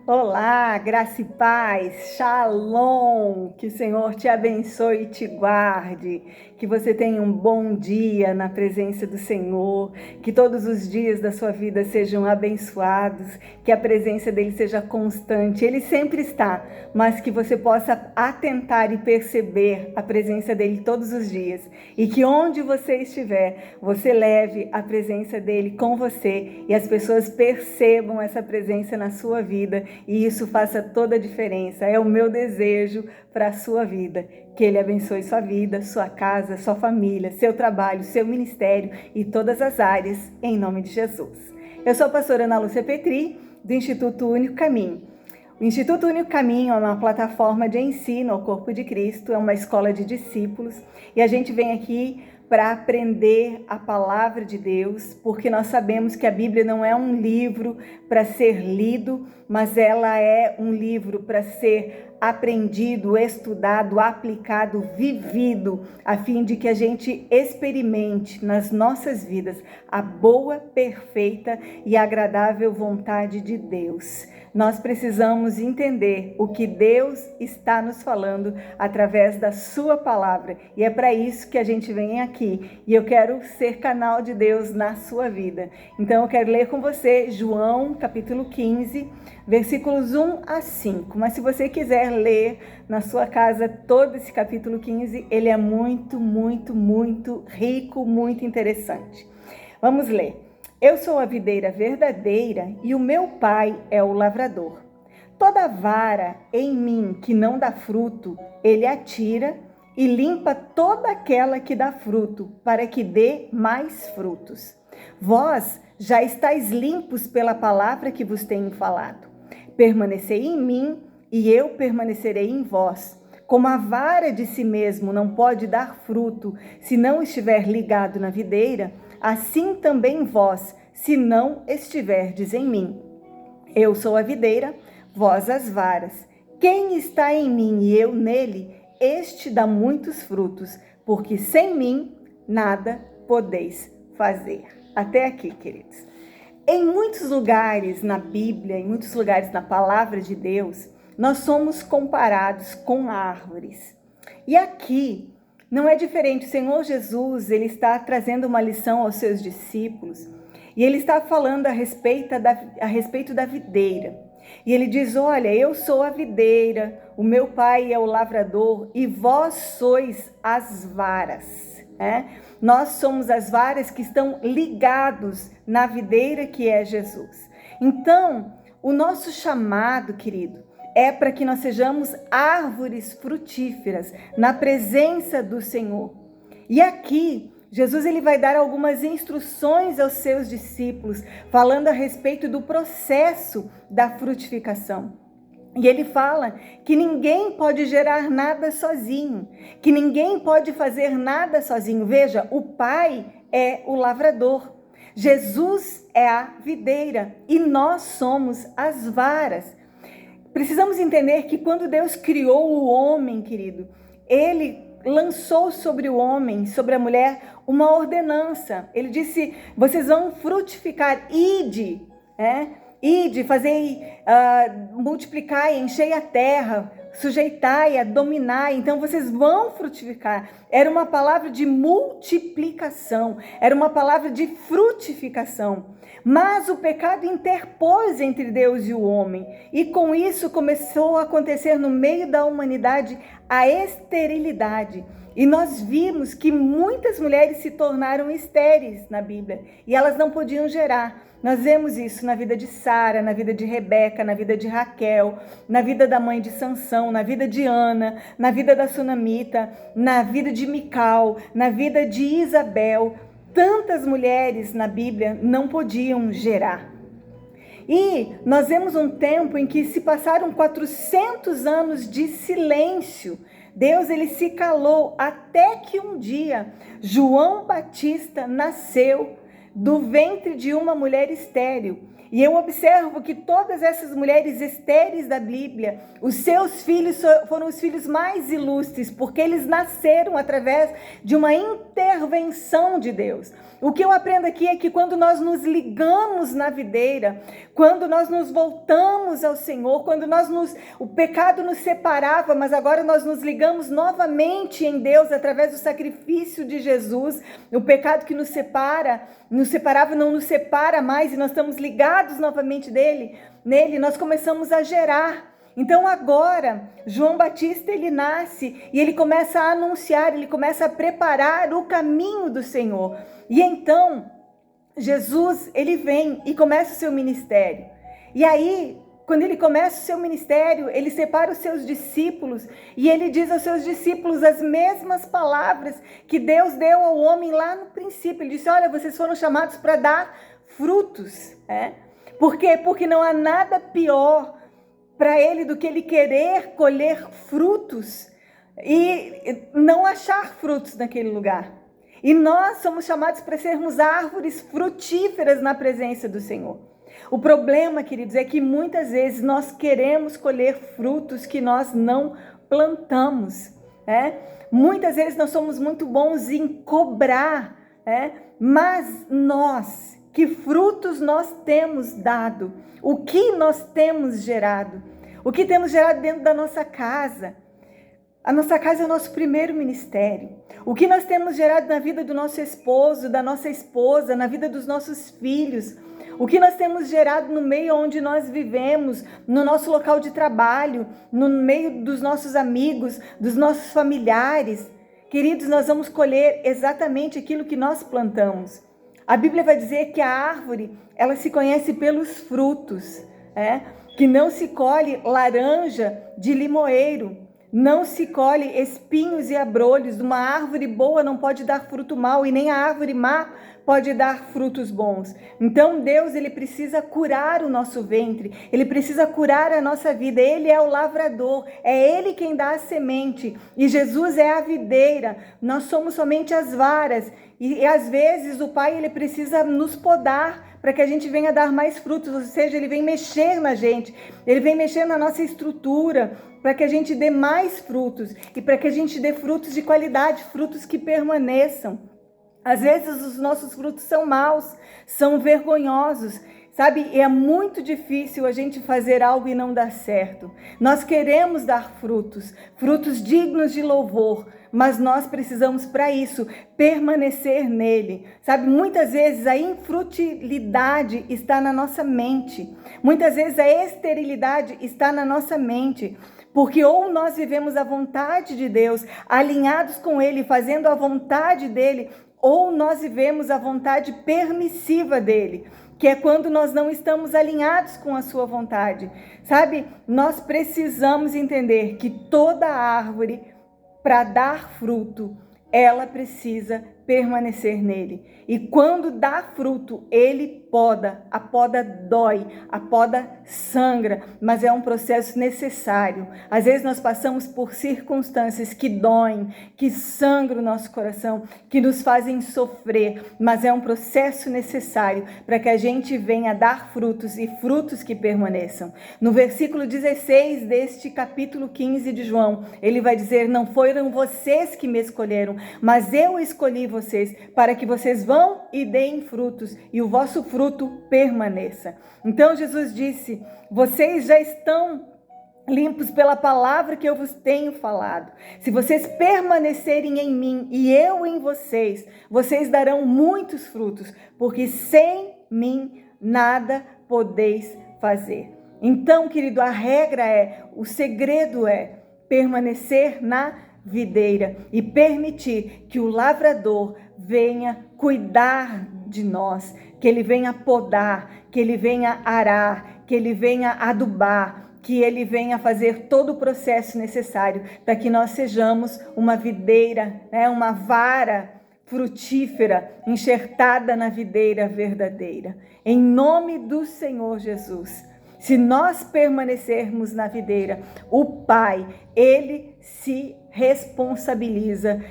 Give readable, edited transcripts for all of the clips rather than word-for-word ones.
Olá, graça e paz, shalom, que o Senhor te abençoe e te guarde, que você tenha um bom dia na presença do Senhor, que todos os dias da sua vida sejam abençoados, que a presença dele seja constante, ele sempre está, mas que você possa atentar e perceber a presença dele todos os dias, e que onde você estiver, você leve a presença dele com você, e as pessoas percebam essa presença na sua vida, e isso faça toda a diferença. É o meu desejo para a sua vida. Que Ele abençoe sua vida, sua casa, sua família, seu trabalho, seu ministério e todas as áreas, em nome de Jesus. Eu sou a pastora Ana Lúcia Petri, do Instituto Único Caminho. O Instituto Único Caminho é uma plataforma de ensino ao corpo de Cristo, é uma escola de discípulos, e a gente vem aqui para aprender a palavra de Deus, porque nós sabemos que a Bíblia não é um livro para ser lido, mas ela é um livro para ser aprendido, estudado, aplicado, vivido, a fim de que a gente experimente nas nossas vidas a boa, perfeita e agradável vontade de Deus. Nós precisamos entender o que Deus está nos falando através da sua palavra. E é para isso que a gente vem aqui. E eu quero ser canal de Deus na sua vida. Então eu quero ler com você João, capítulo 15, versículos 1 a 5. Mas se você quiser ler na sua casa todo esse capítulo 15, ele é muito, muito, muito rico, muito interessante. Vamos ler. Eu sou a videira verdadeira e o meu pai é o lavrador. Toda vara em mim que não dá fruto, ele atira e limpa toda aquela que dá fruto, para que dê mais frutos. Vós já estáis limpos pela palavra que vos tenho falado. Permanecei em mim e eu permanecerei em vós. Como a vara de si mesmo não pode dar fruto se não estiver ligado na videira, assim também vós, se não estiverdes em mim. Eu sou a videira, vós as varas. Quem está em mim e eu nele, este dá muitos frutos, porque sem mim nada podeis fazer. Até aqui, queridos. Em muitos lugares na Bíblia, em muitos lugares na palavra de Deus, nós somos comparados com árvores. E aqui não é diferente. O Senhor Jesus, ele está trazendo uma lição aos seus discípulos e ele está falando a respeito da videira. E ele diz, olha, eu sou a videira, o meu pai é o lavrador e vós sois as varas. Nós somos as varas que estão ligados na videira que é Jesus. Então, o nosso chamado, querido, é para que nós sejamos árvores frutíferas na presença do Senhor. E aqui, Jesus ele vai dar algumas instruções aos seus discípulos, falando a respeito do processo da frutificação. E ele fala que ninguém pode gerar nada sozinho, que ninguém pode fazer nada sozinho. Veja, o Pai é o lavrador, Jesus é a videira e nós somos as varas. Precisamos entender que quando Deus criou o homem, querido, ele lançou sobre o homem, sobre a mulher, uma ordenança. Ele disse, vocês vão frutificar, ide, fazei, multiplicai, enchei a terra, sujeitai-a, dominai, então vocês vão frutificar. Era uma palavra de multiplicação, era uma palavra de frutificação. Mas o pecado interpôs entre Deus e o homem, e com isso começou a acontecer no meio da humanidade a esterilidade. E nós vimos que muitas mulheres se tornaram estéreis na Bíblia, e elas não podiam gerar. Nós vemos isso na vida de Sara, na vida de Rebeca, na vida de Raquel, na vida da mãe de Sansão, na vida de Ana, na vida da Sunamita, na vida de Mical, na vida de Isabel. Tantas mulheres na Bíblia não podiam gerar. E nós vemos um tempo em que se passaram 400 anos de silêncio. Deus ele se calou até que um dia João Batista nasceu do ventre de uma mulher estéril. E eu observo que todas essas mulheres estéreis da Bíblia, os seus filhos foram os filhos mais ilustres, porque eles nasceram através de uma intervenção de Deus. O que eu aprendo aqui é que quando nós nos ligamos na videira, quando nós nos voltamos ao Senhor, o pecado nos separava, mas agora nós nos ligamos novamente em Deus através do sacrifício de Jesus. O pecado que nos separava não nos separa mais, e nós estamos ligados novamente nele, nós começamos a gerar. Então agora, João Batista, ele nasce e ele começa a anunciar, ele começa a preparar o caminho do Senhor. E então, Jesus, ele vem e começa o seu ministério. E aí, quando ele começa o seu ministério, ele separa os seus discípulos e ele diz aos seus discípulos as mesmas palavras que Deus deu ao homem lá no princípio. Ele disse: olha, vocês foram chamados para dar frutos. Por quê? Porque não há nada pior para ele do que ele querer colher frutos e não achar frutos naquele lugar. E nós somos chamados para sermos árvores frutíferas na presença do Senhor. O problema, queridos, é que muitas vezes nós queremos colher frutos que nós não plantamos. Muitas vezes nós somos muito bons em cobrar, mas nós, que frutos nós temos dado? O que nós temos gerado? O que temos gerado dentro da nossa casa? A nossa casa é o nosso primeiro ministério. O que nós temos gerado na vida do nosso esposo, da nossa esposa, na vida dos nossos filhos? O que nós temos gerado no meio onde nós vivemos, no nosso local de trabalho, no meio dos nossos amigos, dos nossos familiares? Queridos, nós vamos colher exatamente aquilo que nós plantamos. A Bíblia vai dizer que a árvore, ela se conhece pelos frutos, que não se colhe laranja de limoeiro, não se colhe espinhos e abrolhos. Uma árvore boa não pode dar fruto mau, e nem a árvore má pode dar frutos bons. Então Deus, ele precisa curar o nosso ventre, ele precisa curar a nossa vida. Ele é o lavrador, é ele quem dá a semente, e Jesus é a videira, nós somos somente as varas. E às vezes o Pai, ele precisa nos podar para que a gente venha dar mais frutos, ou seja, ele vem mexer na gente, ele vem mexer na nossa estrutura, para que a gente dê mais frutos, e para que a gente dê frutos de qualidade, frutos que permaneçam. Às vezes os nossos frutos são maus, são vergonhosos, sabe? E é muito difícil a gente fazer algo e não dar certo. Nós queremos dar frutos, frutos dignos de louvor, mas nós precisamos para isso permanecer nele, sabe? Muitas vezes a infrutilidade está na nossa mente, muitas vezes a esterilidade está na nossa mente, porque ou nós vivemos a vontade de Deus, alinhados com ele, fazendo a vontade dele, ou nós vivemos a vontade permissiva dele, que é quando nós não estamos alinhados com a sua vontade, sabe? Nós precisamos entender que toda árvore, para dar fruto, ela precisa permanecer nele. E quando dá fruto, ele poda. A poda dói, a poda sangra, mas é um processo necessário. Às vezes nós passamos por circunstâncias que doem, que sangram o nosso coração, que nos fazem sofrer, mas é um processo necessário para que a gente venha dar frutos, e frutos que permaneçam. No versículo 16 deste capítulo 15 de João, ele vai dizer: não foram vocês que me escolheram, mas eu escolhi vocês, para que vocês vão e deem frutos, e o vosso fruto permaneça. Então Jesus disse: vocês já estão limpos pela palavra que eu vos tenho falado. Se vocês permanecerem em mim e eu em vocês, vocês darão muitos frutos, porque sem mim nada podeis fazer. Então, querido, a regra o segredo é permanecer na videira e permitir que o lavrador venha cuidar de nós, que ele venha podar, que ele venha arar, que ele venha adubar, que ele venha fazer todo o processo necessário para que nós sejamos uma videira, uma vara frutífera enxertada na videira verdadeira. Em nome do Senhor Jesus. Se nós permanecermos na videira, o Pai, ele se responsabiliza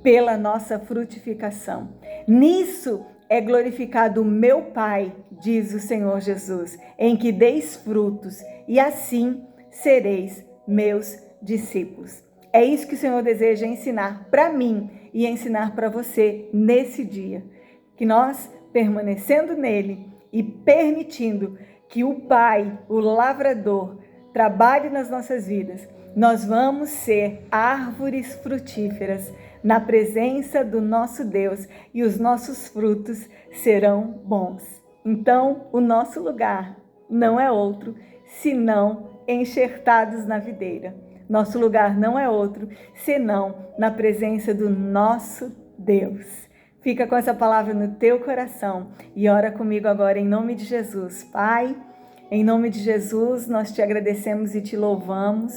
pela nossa frutificação. Nisso é glorificado o meu Pai, diz o Senhor Jesus, em que deis frutos, e assim sereis meus discípulos. É isso que o Senhor deseja ensinar para mim e ensinar para você nesse dia. Que nós, permanecendo nele e permitindo que o Pai, o lavrador, trabalhe nas nossas vidas, nós vamos ser árvores frutíferas na presença do nosso Deus e os nossos frutos serão bons. Então, o nosso lugar não é outro senão enxertados na videira. Nosso lugar não é outro senão na presença do nosso Deus. Fica com essa palavra no teu coração e ora comigo agora em nome de Jesus. Pai, em nome de Jesus, nós te agradecemos e te louvamos,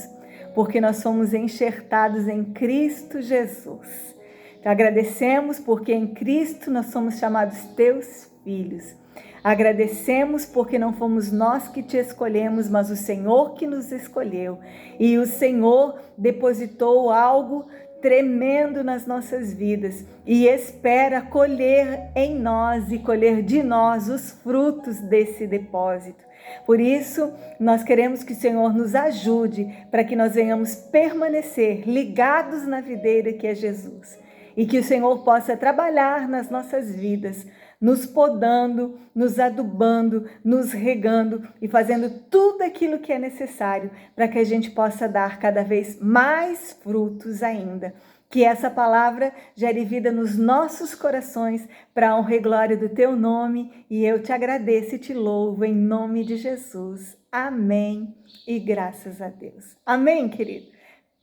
porque nós somos enxertados em Cristo Jesus. Te agradecemos porque em Cristo nós somos chamados teus filhos. Agradecemos porque não fomos nós que te escolhemos, mas o Senhor que nos escolheu. E o Senhor depositou algo tremendo nas nossas vidas e espera colher em nós e colher de nós os frutos desse depósito. Por isso, nós queremos que o Senhor nos ajude para que nós venhamos permanecer ligados na videira que é Jesus e que o Senhor possa trabalhar nas nossas vidas, nos podando, nos adubando, nos regando e fazendo tudo aquilo que é necessário para que a gente possa dar cada vez mais frutos ainda. Que essa palavra gere vida nos nossos corações para a honra e glória do teu nome. E eu te agradeço e te louvo em nome de Jesus. Amém e graças a Deus. Amém, querido?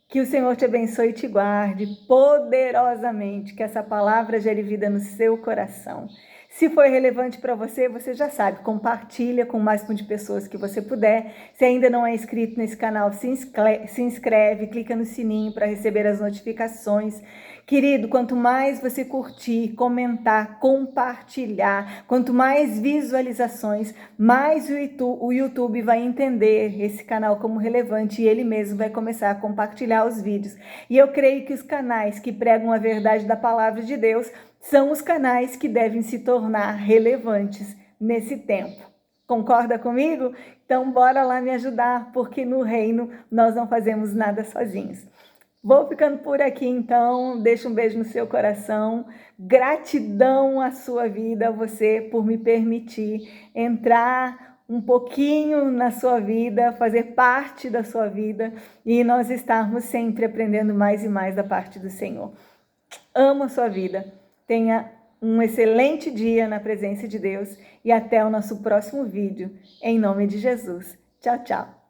Que o Senhor te abençoe e te guarde poderosamente. Que essa palavra gere vida no seu coração. Se foi relevante para você, você já sabe, compartilha com o máximo de pessoas que você puder. Se ainda não é inscrito nesse canal, se inscreve, clica no sininho para receber as notificações. Querido, quanto mais você curtir, comentar, compartilhar, quanto mais visualizações, mais o YouTube vai entender esse canal como relevante e ele mesmo vai começar a compartilhar os vídeos. E eu creio que os canais que pregam a verdade da palavra de Deus são os canais que devem se tornar relevantes nesse tempo. Concorda comigo? Então, bora lá me ajudar, porque no reino nós não fazemos nada sozinhos. Vou ficando por aqui, então. Deixa um beijo no seu coração. Gratidão à sua vida, a você, por me permitir entrar um pouquinho na sua vida, fazer parte da sua vida e nós estarmos sempre aprendendo mais e mais da parte do Senhor. Amo a sua vida. Tenha um excelente dia na presença de Deus e até o nosso próximo vídeo. Em nome de Jesus. Tchau, tchau.